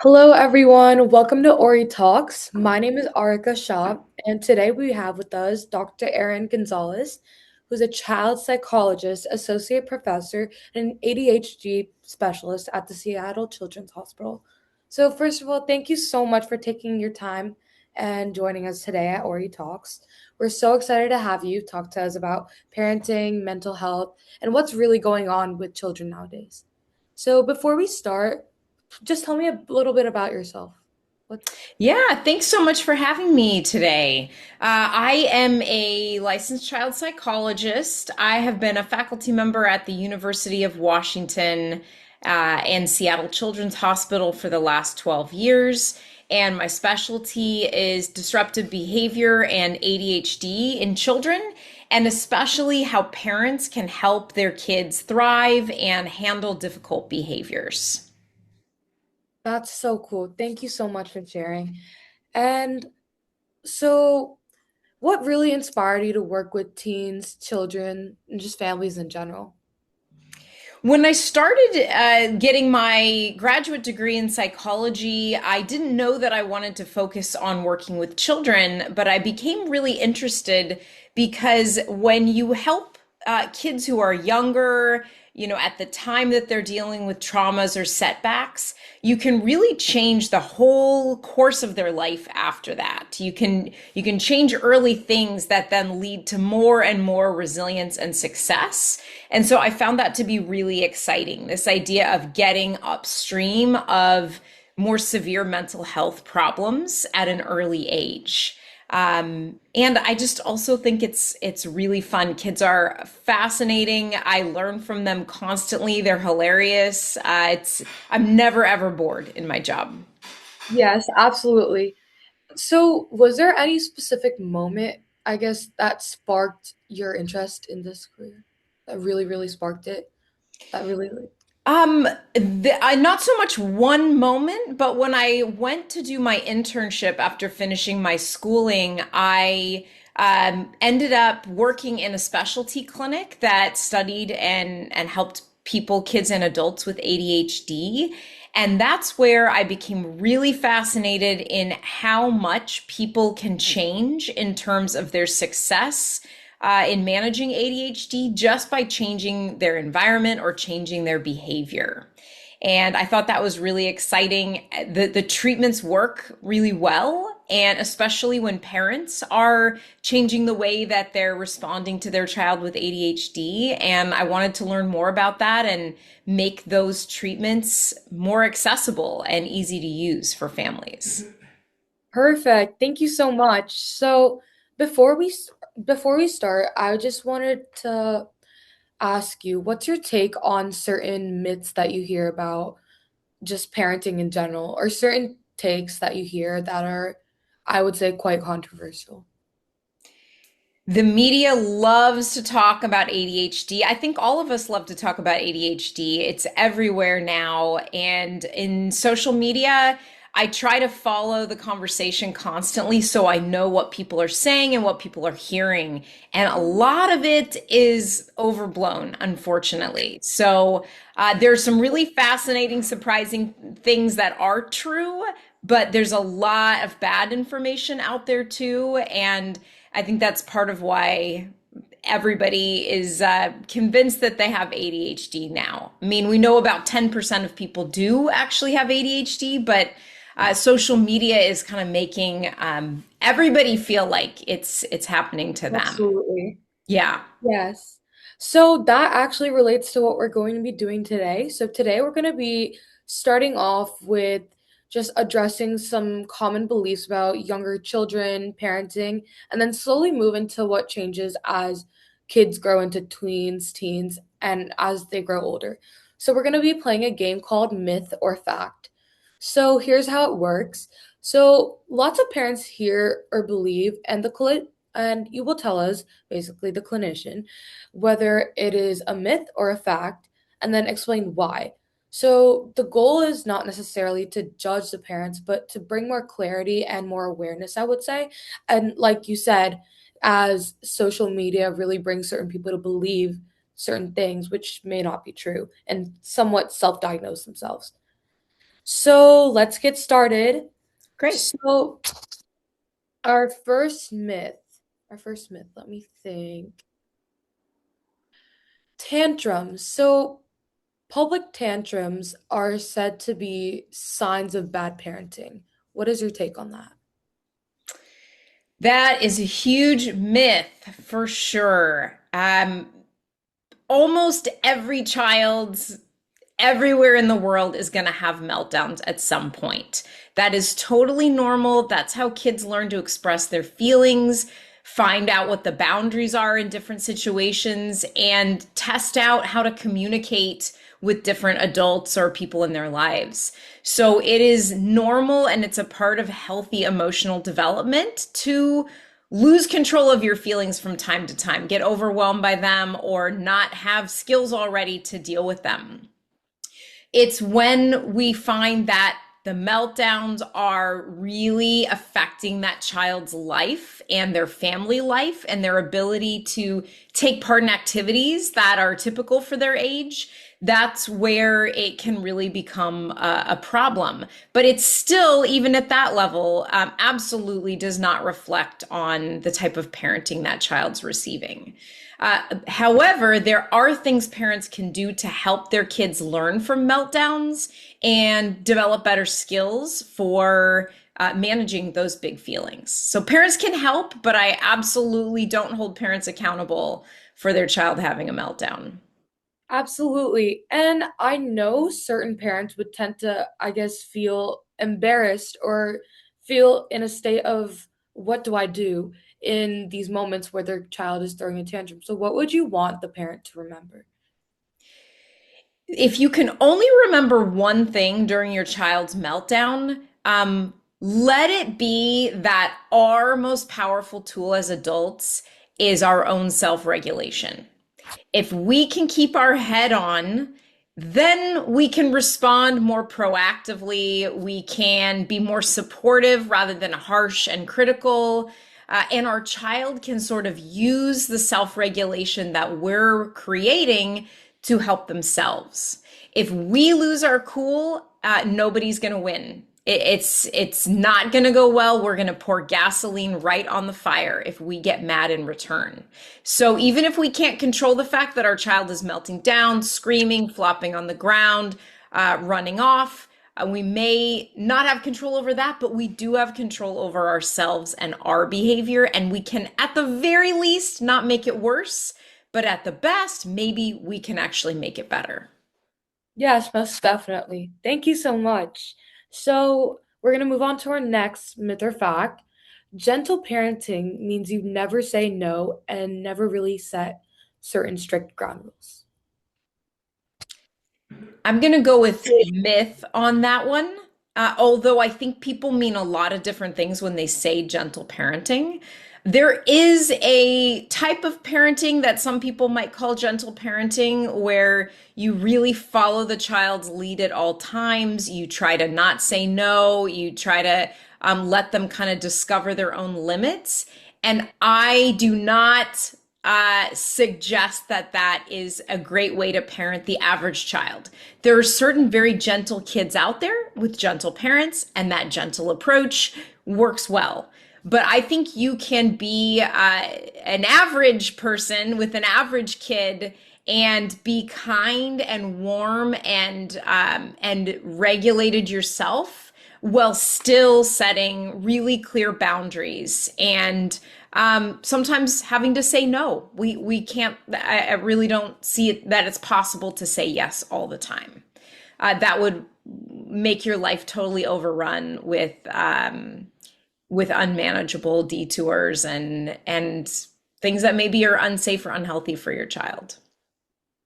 Hello, everyone. Welcome to Ori Talks. My name is Arika Shah, and today we have with us Dr. Erin Gonzalez, who's a child psychologist, associate professor, and an ADHD specialist at the Seattle Children's Hospital. So, first of all, thank you so much for taking your time and joining us today at Ori Talks. We're so excited to have you talk to us about parenting, mental health, and what's really going on with children nowadays. So, before we start, just tell me a little bit about yourself. What? Yeah, thanks so much for having me today. I am a licensed child psychologist. I have been a faculty member at the University of Washington and Seattle Children's Hospital for the last 12 years. And my specialty is disruptive behavior and ADHD in children, and especially how parents can help their kids thrive and handle difficult behaviors. That's so cool. Thank you so much for sharing. And so, what really inspired you to work with teens, children, and just families in general? When I started getting my graduate degree in psychology, I didn't know that I wanted to focus on working with children, but I became really interested because when you help kids who are younger, at the time that they're dealing with traumas or setbacks, you can really change the whole course of their life after that. You can change early things that then lead to more and more resilience and success. And so I found that to be really exciting. This idea of getting upstream of more severe mental health problems at an early age. And I just also think it's really fun. Kids are fascinating. I learn from them constantly. They're hilarious. I'm never ever bored in my job. Yes, absolutely. So, was there any specific moment, I guess, that sparked your interest in this career? That really sparked it? That really, like, Not so much one moment, but when I went to do my internship after finishing my schooling, I ended up working in a specialty clinic that studied and helped people, kids and adults with ADHD. And that's where I became really fascinated in how much people can change in terms of their success in managing ADHD just by changing their environment or changing their behavior. And I thought that was really exciting. The treatments work really well, and especially when parents are changing the way that they're responding to their child with ADHD. And I wanted to learn more about that and make those treatments more accessible and easy to use for families. perfect. Thank you so much. So, before before we start, I just wanted to ask you, what's your take on certain myths that you hear about just parenting in general, or certain takes that you hear that are, I would say, quite controversial? The media loves to talk about ADHD. I think all of us love to talk about ADHD. It's everywhere now. And in social media, I try to follow the conversation constantly so I know what people are saying and what people are hearing. And a lot of it is overblown, unfortunately. So there's some really fascinating, surprising things that are true, but there's a lot of bad information out there too. And I think that's part of why everybody is convinced that they have ADHD now. I mean, we know about 10% of people do actually have ADHD, but social media is kind of making everybody feel like it's happening to them. Absolutely. Yeah. Yes. So that actually relates to what we're going to be doing today. So today we're going to be starting off with just addressing some common beliefs about younger children, parenting, and then slowly move into what changes as kids grow into tweens, teens, and as they grow older. So we're going to be playing a game called Myth or Fact. So here's how it works. So lots of parents hear or believe, and you will tell us, basically the clinician, whether it is a myth or a fact, and then explain why. So the goal is not necessarily to judge the parents, but to bring more clarity and more awareness, I would say. And like you said, as social media really brings certain people to believe certain things which may not be true and somewhat self-diagnose themselves. So let's get started. Great. So our first myth, let me think. Tantrums. So public tantrums are said to be signs of bad parenting. What is your take on that? That is a huge myth for sure. Almost every child's everywhere in the world is going to have meltdowns at some point. That is totally normal. That's how kids learn to express their feelings, find out what the boundaries are in different situations, and test out how to communicate with different adults or people in their lives. So it is normal and it's a part of healthy emotional development to lose control of your feelings from time to time, get overwhelmed by them, or not have skills already to deal with them. It's when we find that the meltdowns are really affecting that child's life and their family life and their ability to take part in activities that are typical for their age. That's where it can really become a problem. But it's still, even at that level, absolutely does not reflect on the type of parenting that child's receiving. However, there are things parents can do to help their kids learn from meltdowns and develop better skills for managing those big feelings. So parents can help, but I absolutely don't hold parents accountable for their child having a meltdown. Absolutely. And I know certain parents would tend to, I guess, feel embarrassed or feel in a state of what do I do in these moments where their child is throwing a tantrum. So, what would you want the parent to remember? If you can only remember one thing during your child's meltdown, let it be that our most powerful tool as adults is our own self regulation. If we can keep our head on, then we can respond more proactively. We can be more supportive rather than harsh and critical. And our child can sort of use the self regulation that we're creating to help themselves. If we lose our cool, nobody's going to win. It's not going to go well. We're going to pour gasoline right on the fire if we get mad in return. So even if we can't control the fact that our child is melting down, screaming, flopping on the ground, running off, we may not have control over that, but we do have control over ourselves and our behavior. And we can, at the very least, not make it worse. But at the best, maybe we can actually make it better. Yes, most definitely. Thank you so much. So, we're going to move on to our next myth or fact. Gentle parenting means you never say no and never really set certain strict ground rules. I'm going to go with myth on that one. Although I think people mean a lot of different things when they say gentle parenting. There is a type of parenting that some people might call gentle parenting, where you really follow the child's lead at all times. You try to not say no. You try to let them kind of discover their own limits. And I do not suggest that that is a great way to parent the average child. There are certain very gentle kids out there with gentle parents, and that gentle approach works well. But I think you can be an average person with an average kid and be kind and warm and regulated yourself while still setting really clear boundaries and sometimes having to say no. We can't. I really don't see it, that it's possible to say yes all the time. That would make your life totally overrun with unmanageable detours and things that maybe are unsafe or unhealthy for your child.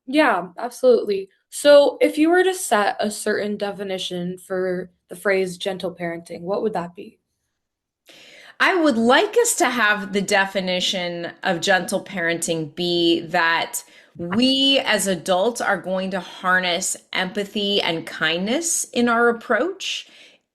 Yeah, absolutely. So, if you were to set a certain definition for the phrase gentle parenting, what would that be? I would like us to have the definition of gentle parenting be that we as adults are going to harness empathy and kindness in our approach.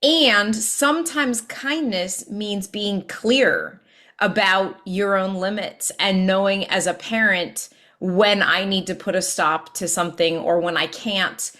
And sometimes kindness means being clear about your own limits and knowing as a parent when I need to put a stop to something or when I can't.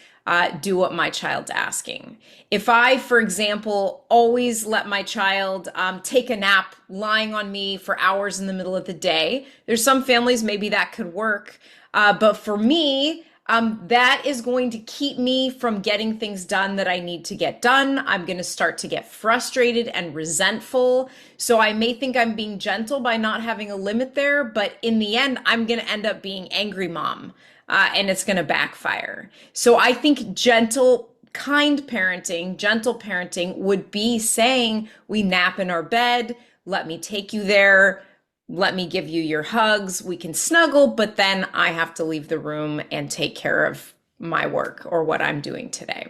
do what my child's asking. If I, for example, always let my child take a nap lying on me for hours in the middle of the day, there's some families maybe that could work. But for me, that is going to keep me from getting things done that I need to get done. I'm going to start to get frustrated and resentful. So I may think I'm being gentle by not having a limit there, but in the end, I'm going to end up being angry mom, and it's going to backfire. So I think gentle parenting would be saying, we nap in our bed, let me take you there, let me give you your hugs, we can snuggle, but then I have to leave the room and take care of my work or what I'm doing today.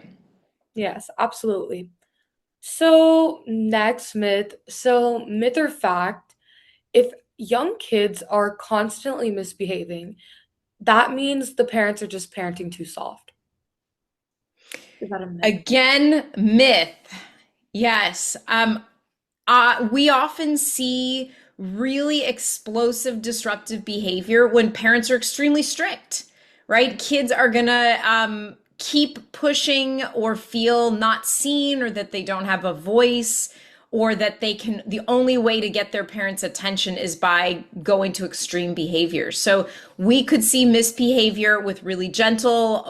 Yes, absolutely. So, next myth. So, myth or fact, if young kids are constantly misbehaving, that means the parents are just parenting too soft. Is that a myth? Again, myth. Yes. We often see really explosive, disruptive behavior when parents are extremely strict, right? Kids are gonna keep pushing or feel not seen or that they don't have a voice or that the only way to get their parents' attention is by going to extreme behavior. So we could see misbehavior with really gentle,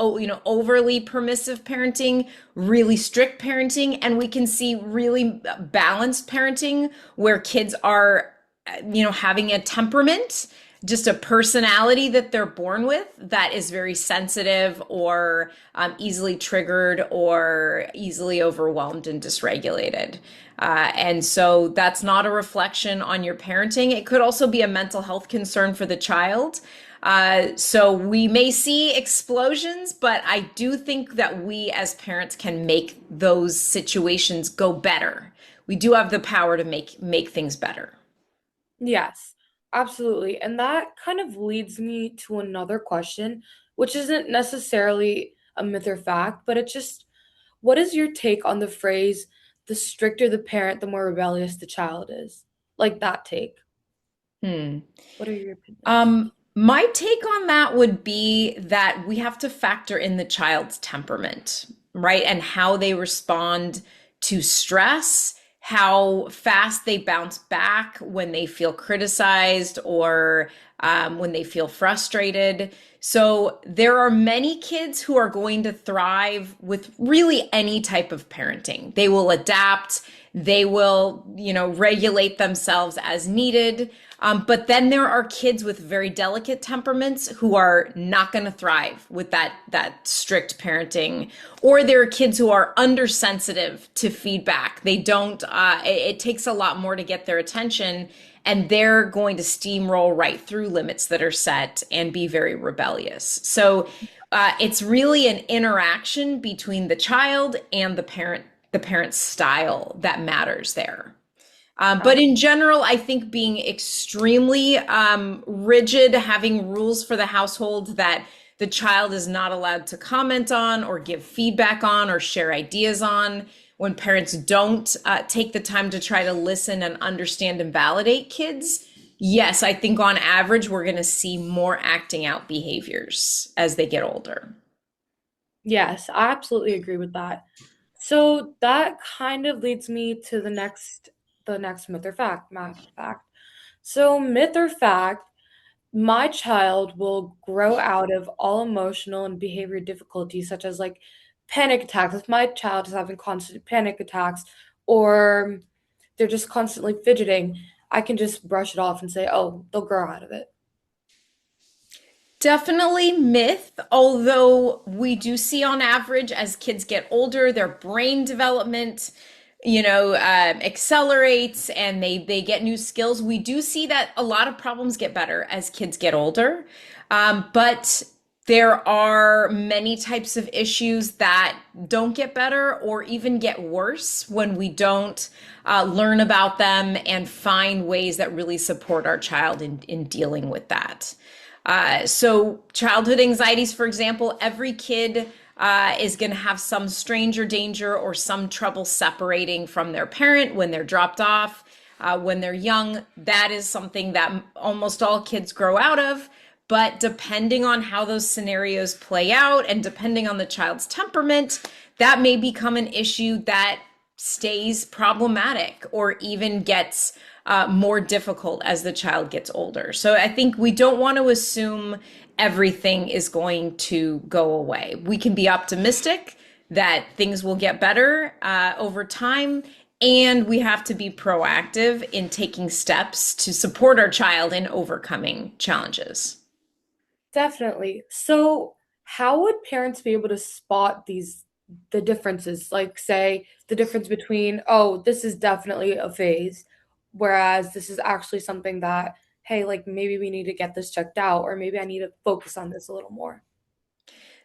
overly permissive parenting, really strict parenting, and we can see really balanced parenting where kids are, having a temperament, just a personality that they're born with that is very sensitive or easily triggered or easily overwhelmed and dysregulated. And so that's not a reflection on your parenting. It could also be a mental health concern for the child. So we may see explosions, but I do think that we as parents can make those situations go better. We do have the power to make things better. Yes, absolutely. And that kind of leads me to another question, which isn't necessarily a myth or fact, but it's just what is your take on the phrase, the stricter the parent, the more rebellious the child is? Like that take. Hmm. What are your opinions? My take on that would be that we have to factor in the child's temperament, right? And how they respond to stress, how fast they bounce back when they feel criticized or when they feel frustrated. So there are many kids who are going to thrive with really any type of parenting. They will adapt, they will, regulate themselves as needed. But then there are kids with very delicate temperaments who are not going to thrive with that strict parenting, or there are kids who are undersensitive to feedback. They don't. It takes a lot more to get their attention, and they're going to steamroll right through limits that are set and be very rebellious. So it's really an interaction between the child and the parent's style that matters there. But in general, I think being extremely rigid, having rules for the household that the child is not allowed to comment on or give feedback on or share ideas on, when parents don't take the time to try to listen and understand and validate kids, yes, I think on average, we're going to see more acting out behaviors as they get older. Yes, I absolutely agree with that. So that kind of leads me to the next myth or fact, matter of fact. So myth or fact, my child will grow out of all emotional and behavior difficulties such as like panic attacks. If my child is having constant panic attacks or they're just constantly fidgeting, I can just brush it off and say, "Oh, they'll grow out of it." Definitely myth, although we do see on average as kids get older, their brain development, accelerates and they get new skills. We do see that a lot of problems get better as kids get older. But there are many types of issues that don't get better or even get worse when we don't learn about them and find ways that really support our child in dealing with that. So childhood anxieties, for example, every kid is going to have some stranger danger or some trouble separating from their parent when they're dropped off, when they're young. That is something that almost all kids grow out of. But depending on how those scenarios play out and depending on the child's temperament, that may become an issue that stays problematic or even gets more difficult as the child gets older. So I think we don't want to assume everything is going to go away. We can be optimistic that things will get better over time, and we have to be proactive in taking steps to support our child in overcoming challenges. Definitely. So, how would parents be able to spot the differences? Like, say, the difference between, oh, this is definitely a phase, whereas this is actually something that, hey, like maybe we need to get this checked out, or maybe I need to focus on this a little more.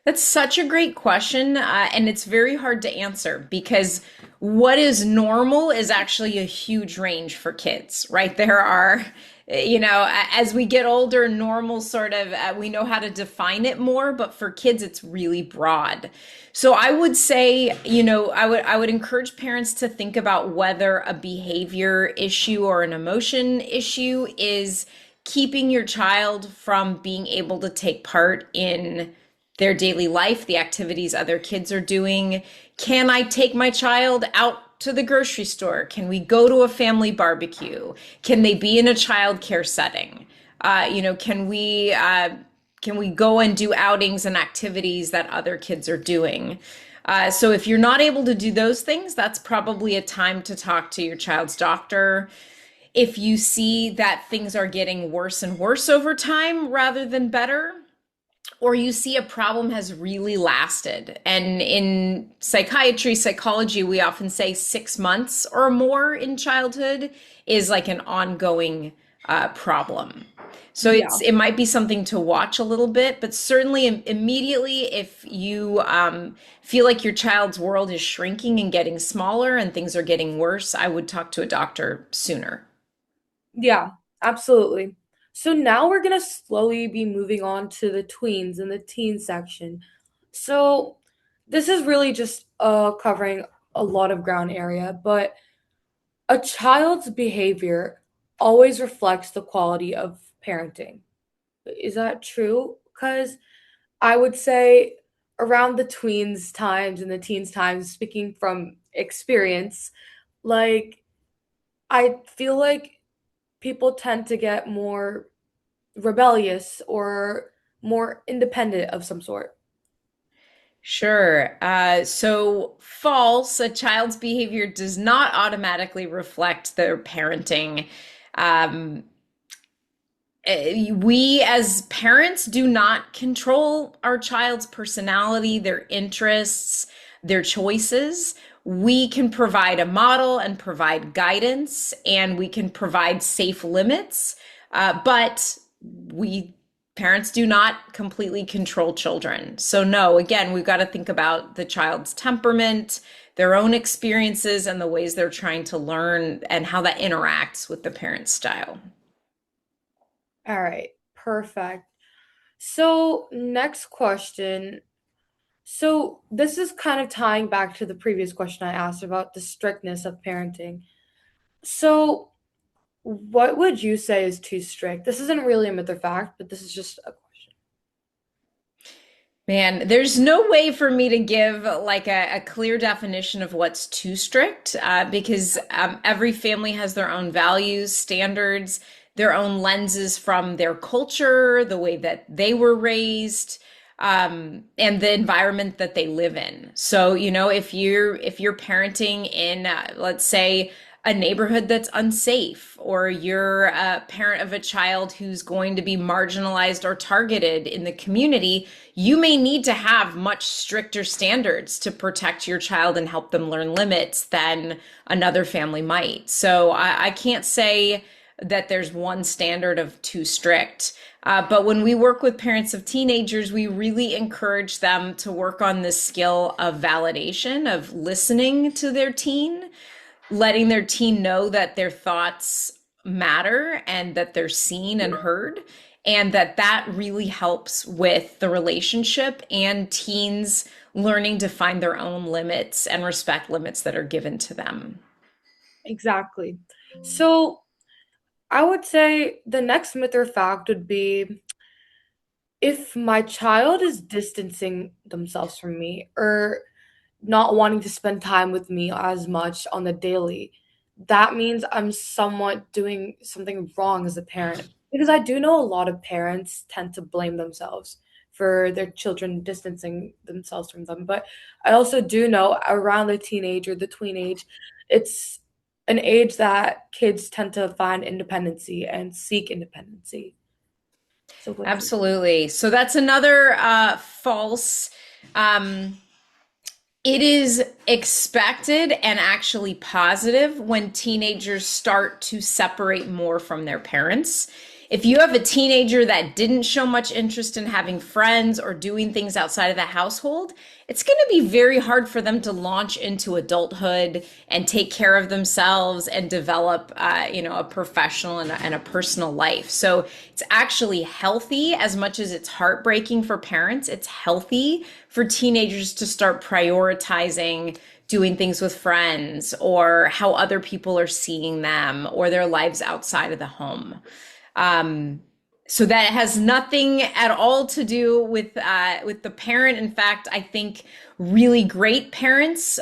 That's such a great question, and it's very hard to answer because what is normal is actually a huge range for kids, right? There are, as we get older, normal sort of, we know how to define it more, but for kids, it's really broad. So I would say, I would encourage parents to think about whether a behavior issue or an emotion issue is keeping your child from being able to take part in their daily life, the activities other kids are doing. Can I take my child out to the grocery store? Can we go to a family barbecue? Can they be in a childcare setting? Can we go and do outings and activities that other kids are doing? So if you're not able to do those things, that's probably a time to talk to your child's doctor. If you see that things are getting worse and worse over time rather than better, or you see a problem has really lasted. And in psychiatry, psychology, we often say 6 months or more in childhood is like an ongoing problem. So Yeah. it might be something to watch a little bit, but certainly immediately if you feel like your child's world is shrinking and getting smaller and things are getting worse, I would talk to a doctor sooner. Yeah, absolutely. So now we're gonna slowly be moving on to the tweens and the teen section. So this is really just covering a lot of ground area, but a child's behavior always reflects the quality of parenting. Is that true? Because I would say around the tweens times and the teens times, speaking from experience, like I feel like people tend to get more rebellious or more independent of some sort. Sure. So false, a child's behavior does not automatically reflect their parenting. Um, we as parents do not control our child's personality, their interests, their choices. We can provide a model and provide guidance, and we can provide safe limits, but we parents do not completely control children. So, no, again, we've got to think about the child's temperament, their own experiences, and the ways they're trying to learn and how that interacts with the parent's style. All right, perfect. So, next question. So, this is kind of tying back to the previous question I asked about the strictness of parenting. So, what would you say is too strict? This isn't really a myth or fact, but this is just a question. Man, there's no way for me to give like a clear definition of what's too strict because every family has their own values, standards, their own lenses from their culture, the way that they were raised, and the environment that they live in. So, if you're parenting in, let's say, a neighborhood that's unsafe, or you're a parent of a child who's going to be marginalized or targeted in the community, you may need to have much stricter standards to protect your child and help them learn limits than another family might. So I can't say that there's one standard of too strict. But when we work with parents of teenagers, we really encourage them to work on this skill of validation, of listening to their teen, letting their teen know that their thoughts matter and that they're seen and heard, and that really helps with the relationship and teens learning to find their own limits and respect limits that are given to them. Exactly. So, I would say the next myth or fact would be if my child is distancing themselves from me or not wanting to spend time with me as much on the daily, that means I'm somewhat doing something wrong as a parent. Because I do know a lot of parents tend to blame themselves for their children distancing themselves from them. But I also do know around the teenage or the tween age, it's an age that kids tend to find independency and seek independency. So what do you think? Absolutely. So that's another false. Um, it is expected and actually positive when teenagers start to separate more from their parents. If you have a teenager that didn't show much interest in having friends or doing things outside of the household, it's going to be very hard for them to launch into adulthood and take care of themselves and develop, a professional and a personal life. So it's actually healthy as much as it's heartbreaking for parents. It's healthy for teenagers to start prioritizing doing things with friends or how other people are seeing them or their lives outside of the home. Um, so that has nothing at all to do with the parent. In fact, I think really great parents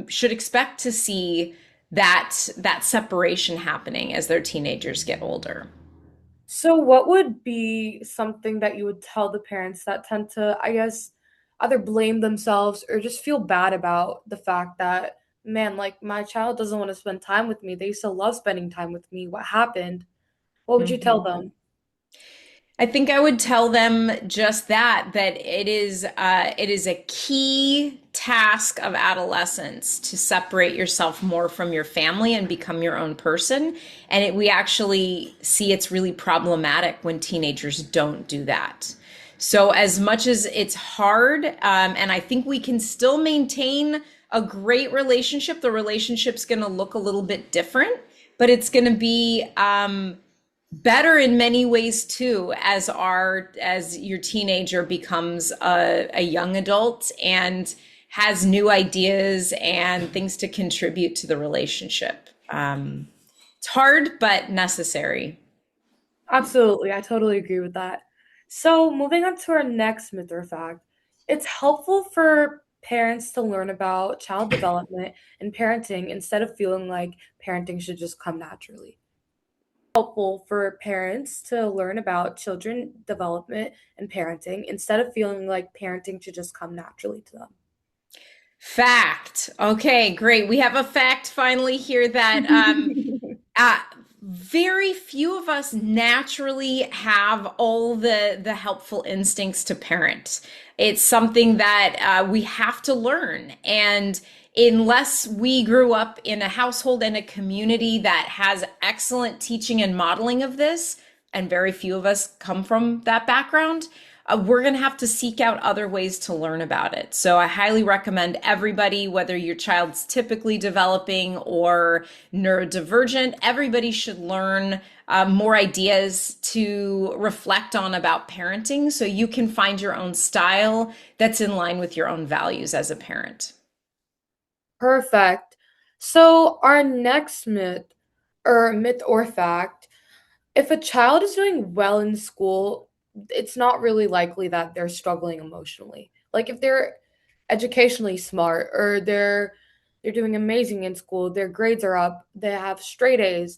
should expect to see that separation happening as their teenagers get older. So, what would be something that you would tell the parents that tend to, I guess, either blame themselves or just feel bad about the fact that, man, like my child doesn't want to spend time with me. They used to love spending time with me. What happened? What would you tell Mhm. them? I think I would tell them just that it is a key task of adolescence to separate yourself more from your family and become your own person. And we actually see it's really problematic when teenagers don't do that. So as much as it's hard, and I think we can still maintain a great relationship, the relationship's going to look a little bit different, but it's going to be better in many ways too as your teenager becomes a young adult and has new ideas and things to contribute to the relationship. It's hard but necessary. Absolutely. I totally agree with that. So, moving on to our next myth or fact, it's helpful for parents to learn about child development and parenting instead of feeling like parenting should just come naturally. Helpful for parents to learn about children development and parenting instead of feeling like parenting should just come naturally to Fact. Okay, great. We have a fact finally here that them. Uh, very few of us naturally have all the helpful instincts to parent. It's something that we have to learn. And unless we grew up in a household and a community that has excellent teaching and modeling of this, and very few of us come from that background, we're going to have to seek out other ways to learn about it. So I highly recommend everybody, whether your child's typically developing or neurodivergent, everybody should learn more ideas to reflect on about parenting so you can find your own style that's in line with your own values as a parent. Perfect. So, our next myth or fact, if a child is doing well in school, it's not really likely that they're struggling emotionally. Like if they're educationally smart or they're doing amazing in school, their grades are up, they have straight A's,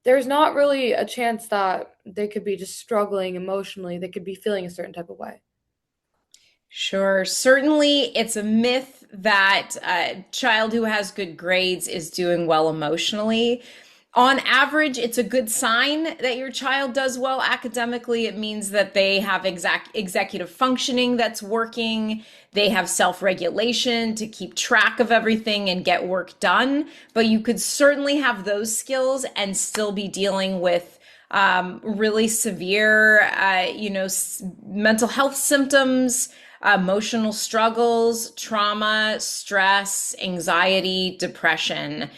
there's not really a chance that they could be just struggling emotionally. They could be feeling a certain type of way. Sure. Certainly, it's a myth that a child who has good grades is doing well emotionally. On average, it's a good sign that your child does well academically. It means that they have executive functioning that's working. They have self-regulation to keep track of everything and get work done. But you could certainly have those skills and still be dealing with really severe, mental health symptoms, emotional struggles, trauma, stress, anxiety, depression.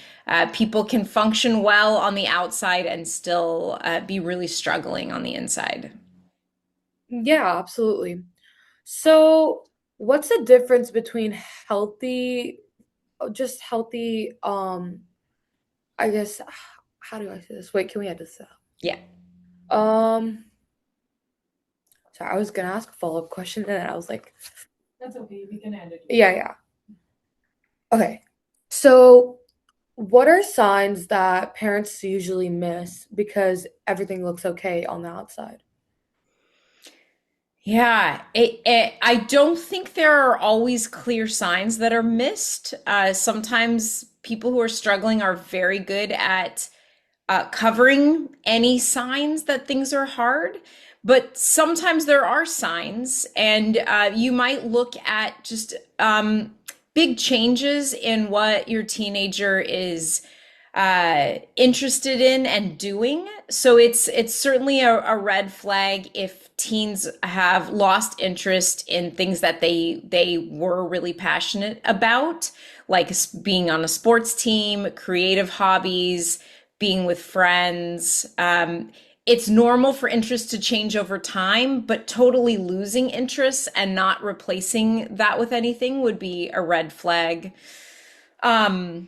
People can function well on the outside and still be really struggling on the inside. Yeah, absolutely. So, what's the difference between just healthy, I guess, how do I say this? Wait, can we edit this out? Yeah. Um, Sorry, I was gonna ask a follow-up question and then I was like, That's okay. We can end it here. yeah, yeah. Okay. So, what are signs that parents usually miss because everything looks okay on the outside? Yeah, I don't think there are always clear signs that are missed. Sometimes people who are struggling are very good at covering any signs that things are hard, but sometimes there are signs, and you might look at just big changes in what your teenager is interested in and doing. So it's certainly a red flag if teens have lost interest in things that they were really passionate about, like being on a sports team, creative hobbies, being with friends. It's normal for interest to change over time, but totally losing interest and not replacing that with anything would be a red flag. Um,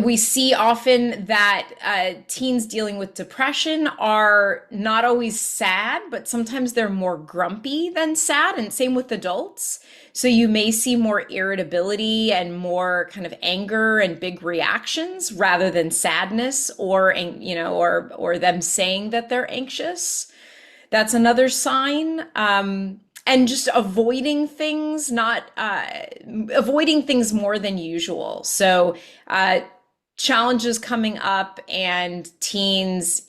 we see often that teens dealing with depression are not always sad, but sometimes they're more grumpy than sad, and same with adults. So you may see more irritability and more kind of anger and big reactions rather than sadness or or them saying that they're anxious. That's another sign. And just avoiding things more than usual. So, challenges coming up and teens,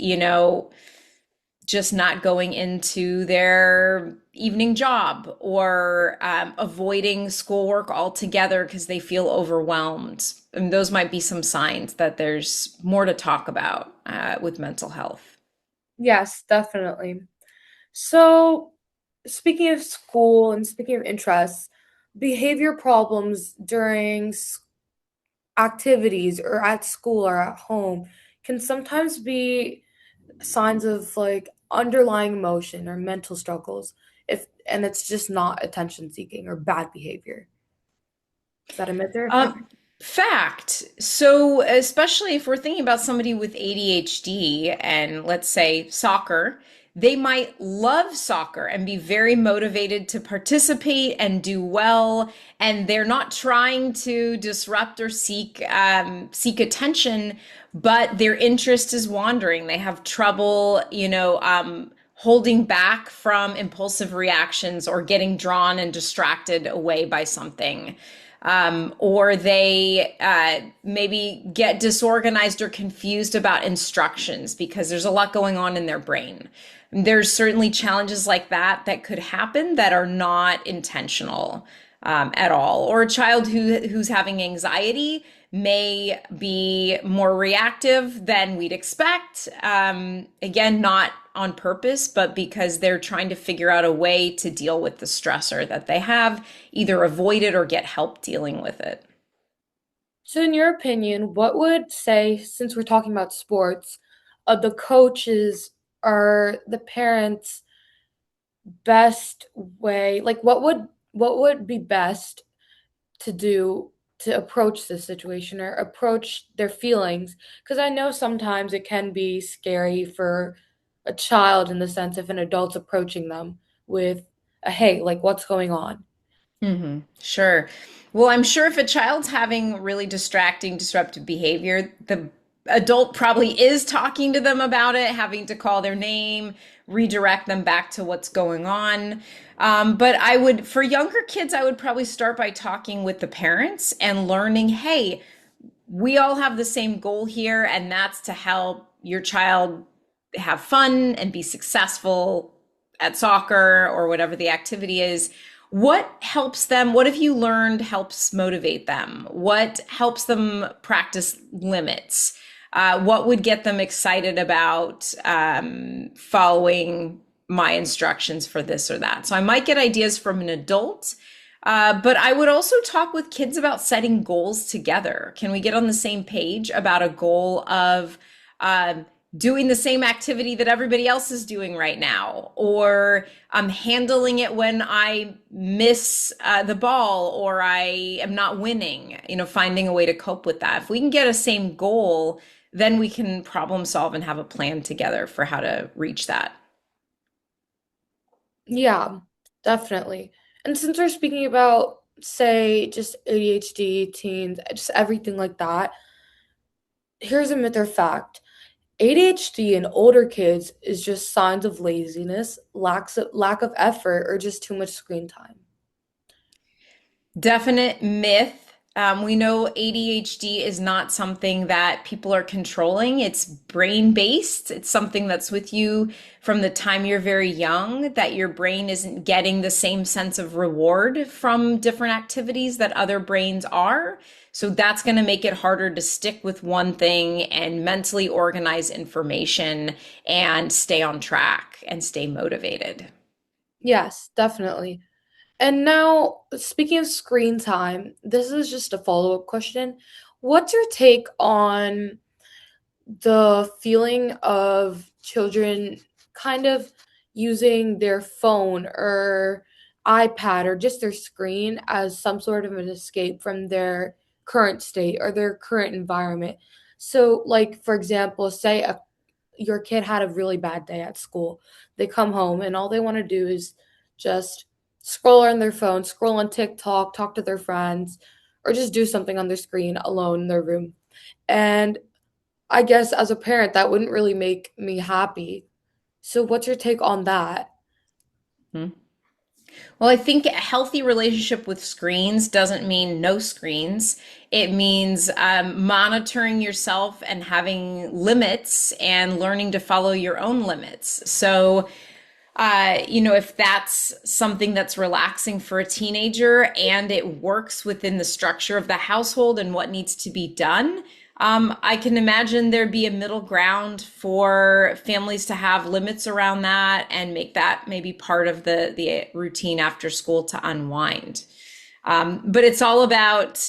just not going into their evening job or avoiding schoolwork altogether because they feel overwhelmed. And those might be some signs that there's more to talk about with mental health. Yes, definitely. So, speaking of school and speaking of interests, behavior problems during activities or at school or at home can sometimes be signs of like underlying emotion or mental struggles if and it's just not attention seeking or bad behavior. Is that a myth or a fact? Fact. So, especially if we're thinking about somebody with ADHD and let's say soccer, they might love soccer and be very motivated to participate and do well, and they're not trying to disrupt or seek attention, but their interest is wandering. They have trouble, holding back from impulsive reactions or getting drawn and distracted away by something, or they maybe get disorganized or confused about instructions because there's a lot going on in their brain. There's certainly challenges like that that could happen that are not intentional at all. Or a child who's having anxiety may be more reactive than we'd expect. Again, not on purpose, but because they're trying to figure out a way to deal with the stressor that they have, either avoid it or get help dealing with it. So, in your opinion, what would say, since we're talking about sports, the coaches are the parents' best way? Like, what would be best to do to approach this situation or approach their feelings? Because I know sometimes it can be scary for a child in the sense if an adult's approaching them with a hey, like what's going on? Sure. Well, I'm sure if a child's having really distracting, disruptive behavior, the adult probably is talking to them about it, having to call their name, redirect them back to what's going on. But for younger kids, I would probably start by talking with the parents and learning, hey, we all have the same goal here, and that's to help your child have fun and be successful at soccer or whatever the activity is. What helps them? What have you learned helps motivate them? What helps them practice limits? What would get them excited about following my instructions for this or that? So I might get ideas from an adult, but I would also talk with kids about setting goals together. Can we get on the same page about a goal of doing the same activity that everybody else is doing right now, or handling it when I miss the ball or I am not winning, finding a way to cope with that. If we can get a same goal, then we can problem solve and have a plan together for how to reach that. Yeah, definitely. And since we're speaking about, say, just ADHD, teens, just everything like that, here's a myth or fact. ADHD in older kids is just signs of laziness, lack of effort, or just too much screen time. Definite myth. We know ADHD is not something that people are controlling. It's brain based. It's something that's with you from the time you're very young, that your brain isn't getting the same sense of reward from different activities that other brains are. So that's going to make it harder to stick with one thing and mentally organize information and stay on track and stay motivated. Yes, definitely. And now, speaking of screen time, this is just a follow-up question. What's your take on the feeling of children kind of using their phone or iPad or just their screen as some sort of an escape from their current state or their current environment? So, like, for example, say your kid had a really bad day at school. They come home and all they want to do is just scroll on their phone, scroll on TikTok, talk to their friends, or just do something on their screen alone in their room. And I guess as a parent, that wouldn't really make me happy. So, what's your take on that? Hmm. Well, I think a healthy relationship with screens doesn't mean no screens. It means monitoring yourself and having limits and learning to follow your own limits. So, if that's something that's relaxing for a teenager and it works within the structure of the household and what needs to be done, I can imagine there'd be a middle ground for families to have limits around that and make that maybe part of the routine after school to unwind. But it's all about,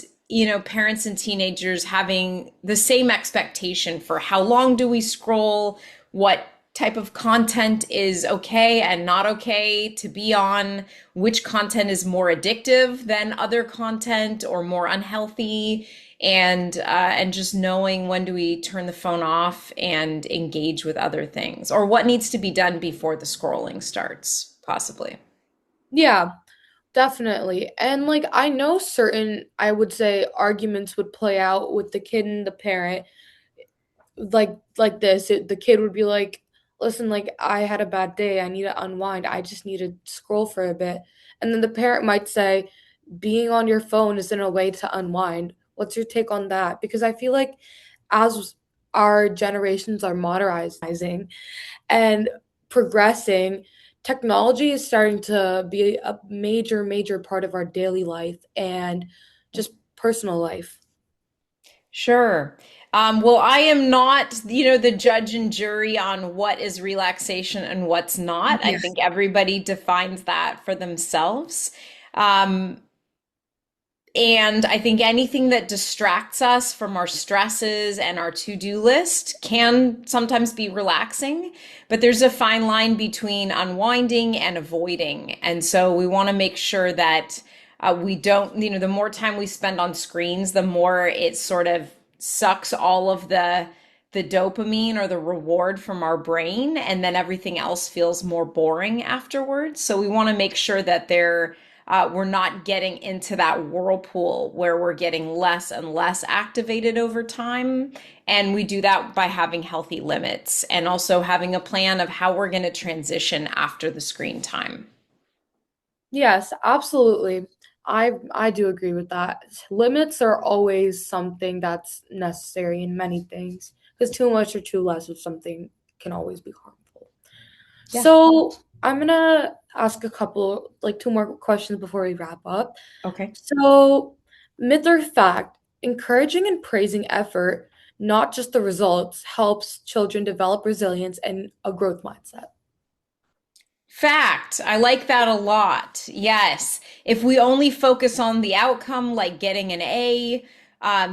parents and teenagers having the same expectation for how long do we scroll, what type of content is okay and not okay to be on, which content is more addictive than other content or more unhealthy, and just knowing when do we turn the phone off and engage with other things, or what needs to be done before the scrolling starts, possibly. Yeah, definitely. And like I know certain I would say arguments would play out with the kid and the parent like this. The kid would be like, "Listen, like I had a bad day. I need to unwind. I just need to scroll for a bit." And then the parent might say, "Being on your phone isn't a way to unwind." What's your take on that? Because I feel like as our generations are modernizing and progressing, technology is starting to be a major, major part of our daily life and just personal life. Sure. Well, I am not, the judge and jury on what is relaxation and what's not. I Yes. think everybody defines that for themselves. Um, and I think anything that distracts us from our stresses and our to-do list can sometimes be relaxing, but there's a fine line between unwinding and avoiding. And so we want to make sure that we don't, the more time we spend on screens, the more it sort of sucks all of the dopamine or the reward from our brain, and then everything else feels more boring afterwards. So we want to make sure that we're not getting into that whirlpool where we're getting less and less activated over time. And we do that by having healthy limits and also having a plan of how we're going to transition after the screen time. Yes, absolutely. I do agree with that. Limits are always something that's necessary in many things because too much or too less of something can always be harmful. Yeah. So, I'm gonna ask a couple, like two more questions before we wrap up. Okay. So, myth or fact, encouraging and praising effort, not just the results, helps children develop resilience and a growth mindset. Fact. I like that a lot. Yes. If we only focus on the outcome, like getting an A,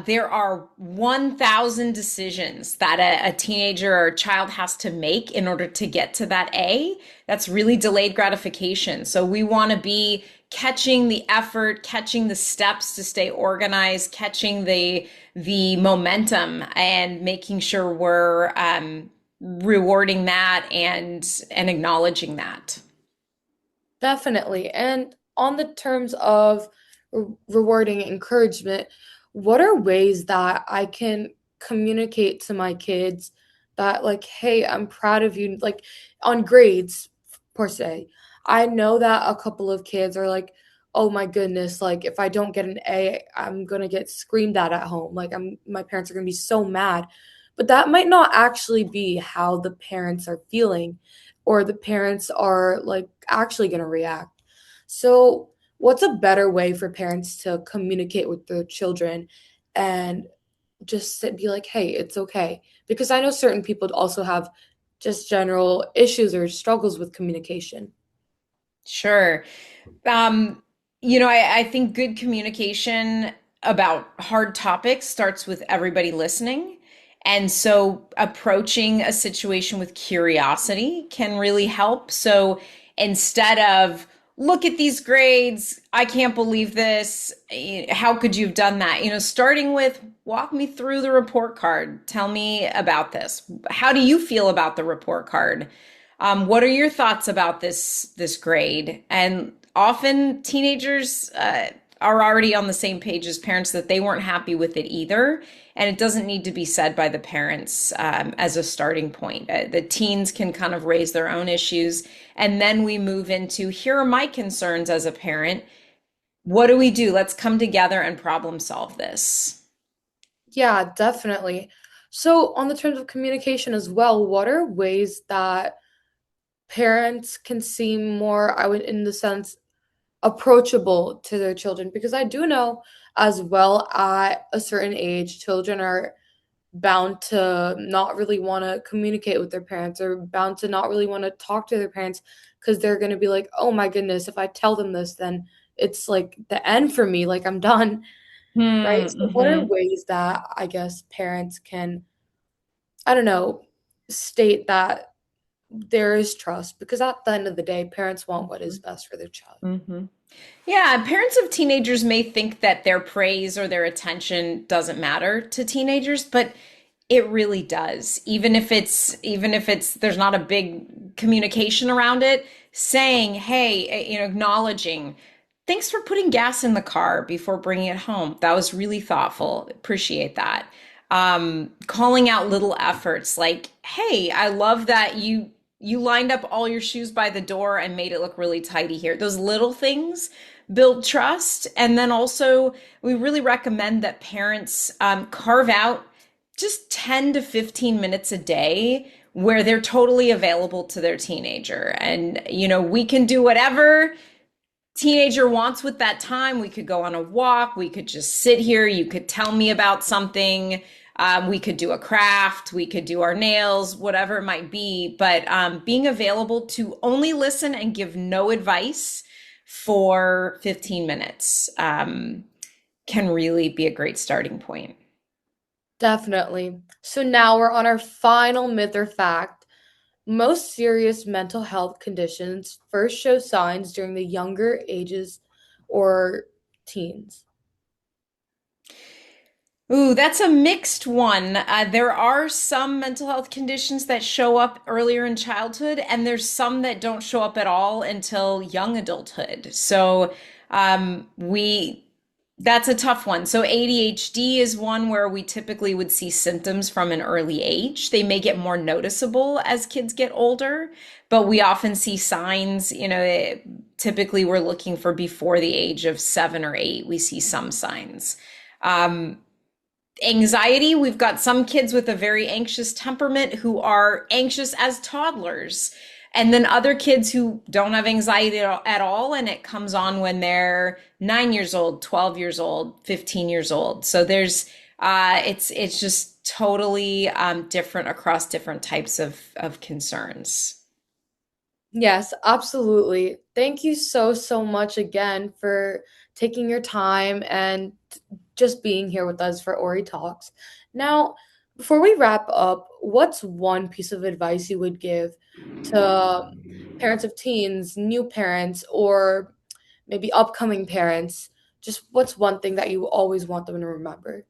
there are 1,000 decisions that a teenager or a child has to make in order to get to that A. That's really delayed gratification. So we want to be catching the effort, catching the steps to stay organized, catching the momentum, and making sure we're rewarding that and acknowledging that. Definitely. And on the terms of rewarding encouragement, what are ways that I can communicate to my kids that, like, hey, I'm proud of you, like on grades per se. I know that a couple of kids are like, oh my goodness, like if I don't get an A, I'm gonna get screamed at home. Like my parents are gonna be so mad. But that might not actually be how the parents are feeling or the parents are like actually going to react. So, what's a better way for parents to communicate with their children and just be like, hey, it's okay? Because I know certain people also have just general issues or struggles with communication. Sure. Um, I think good communication about hard topics starts with everybody listening. And so approaching a situation with curiosity can really help. So instead of, look at these grades, I can't believe this, how could you have done that? Starting with, walk me through the report card. Tell me about this. How do you feel about the report card? What are your thoughts about this grade? And often teenagers are already on the same page as parents that they weren't happy with it either, and it doesn't need to be said by the parents as a starting point. The teens can kind of raise their own issues, and then we move into, here are my concerns as a parent. What do we do? Let's come together and problem solve this. Yeah, definitely. So, on the terms of communication as well, what are ways that parents can seem more, I would, in the sense, approachable to their children? Because I do know as well at a certain age, children are bound to not really want to communicate with their parents or bound to not really want to talk to their parents because they're going to be like, oh my goodness, if I tell them this, then it's like the end for me, like I'm done, right? So, what are Hmm. ways that I guess parents can, I don't know, state that there is trust? Because at the end of the day, parents want what is best for their child. Hmm. Yeah, parents of teenagers may think that their praise or their attention doesn't matter to teenagers, but it really does. Even if it's there's not a big communication around it, saying, "Hey," acknowledging, "Thanks for putting gas in the car before bringing it home. That was really thoughtful. Appreciate that." Calling out little efforts like, "Hey, I love that you lined up all your shoes by the door and made it look really tidy here." Those little things build trust. And then also, we really recommend that parents carve out just 10 to 15 minutes a day where they're totally available to their teenager. And, we can do whatever teenager wants with that time. We could go on a walk. We could just sit here. You could tell me about something. We could do a craft. We could do our nails, whatever it might be. But being available to only listen and give no advice for 15 minutes can really be a great starting point. Definitely. So now we're on our final myth or fact. Most serious mental health conditions first show signs during the younger ages or teens. Ooh, that's a mixed one. There are some mental health conditions that show up earlier in childhood, and there's some that don't show up at all until young adulthood. So, we that's a tough one. So ADHD is one where we typically would see symptoms from an early age. They may get more noticeable as kids get older, but we often see signs, typically we're looking for before the age of 7 or 8, we see some signs. Um, Anxiety, we've got some kids with a very anxious temperament who are anxious as toddlers, and then other kids who don't have anxiety at all, and it comes on when they're 9 years old, 12 years old, 15 years old. So there's it's just totally different across different types of concerns. Yes, absolutely. Thank you so, so much again for taking your time and just being here with us for Ori Talks. Now, before we wrap up, what's one piece of advice you would give to parents of teens, new parents, or maybe upcoming parents? Just what's one thing that you always want them to remember?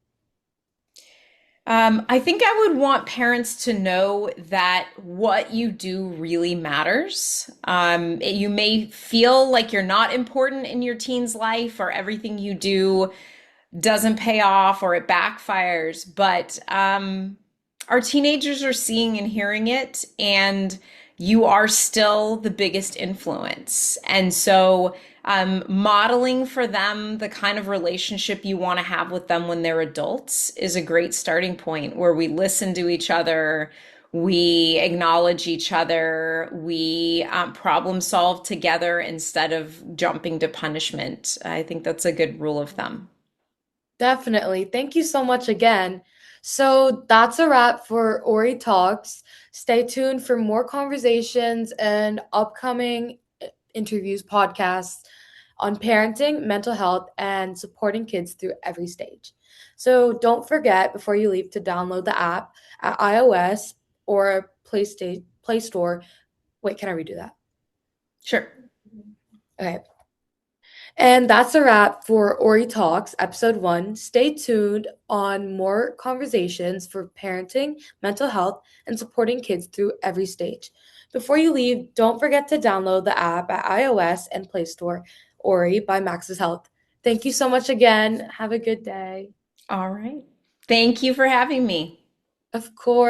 I think I would want parents to know that what you do really matters. You may feel like you're not important in your teen's life or everything you do doesn't pay off or it backfires, but our teenagers are seeing and hearing it, and you are still the biggest influence. And so, modeling for them the kind of relationship you want to have with them when they're adults is a great starting point where we listen to each other, we acknowledge each other, we problem solve together instead of jumping to punishment. I think that's a good rule of thumb. Definitely. Thank you so much again. So that's a wrap for Ori Talks. Stay tuned for more conversations and upcoming interviews, podcasts on parenting, mental health, and supporting kids through every stage. So don't forget before you leave to download the app at iOS or Play Store. Wait, can I redo that? Sure. Okay. And that's a wrap for Ori Talks, episode 1. Stay tuned on more conversations for parenting, mental health, and supporting kids through every stage. Before you leave, don't forget to download the app at iOS and Play Store, Ori by Max's Health. Thank you so much again. Have a good day. All right. Thank you for having me. Of course.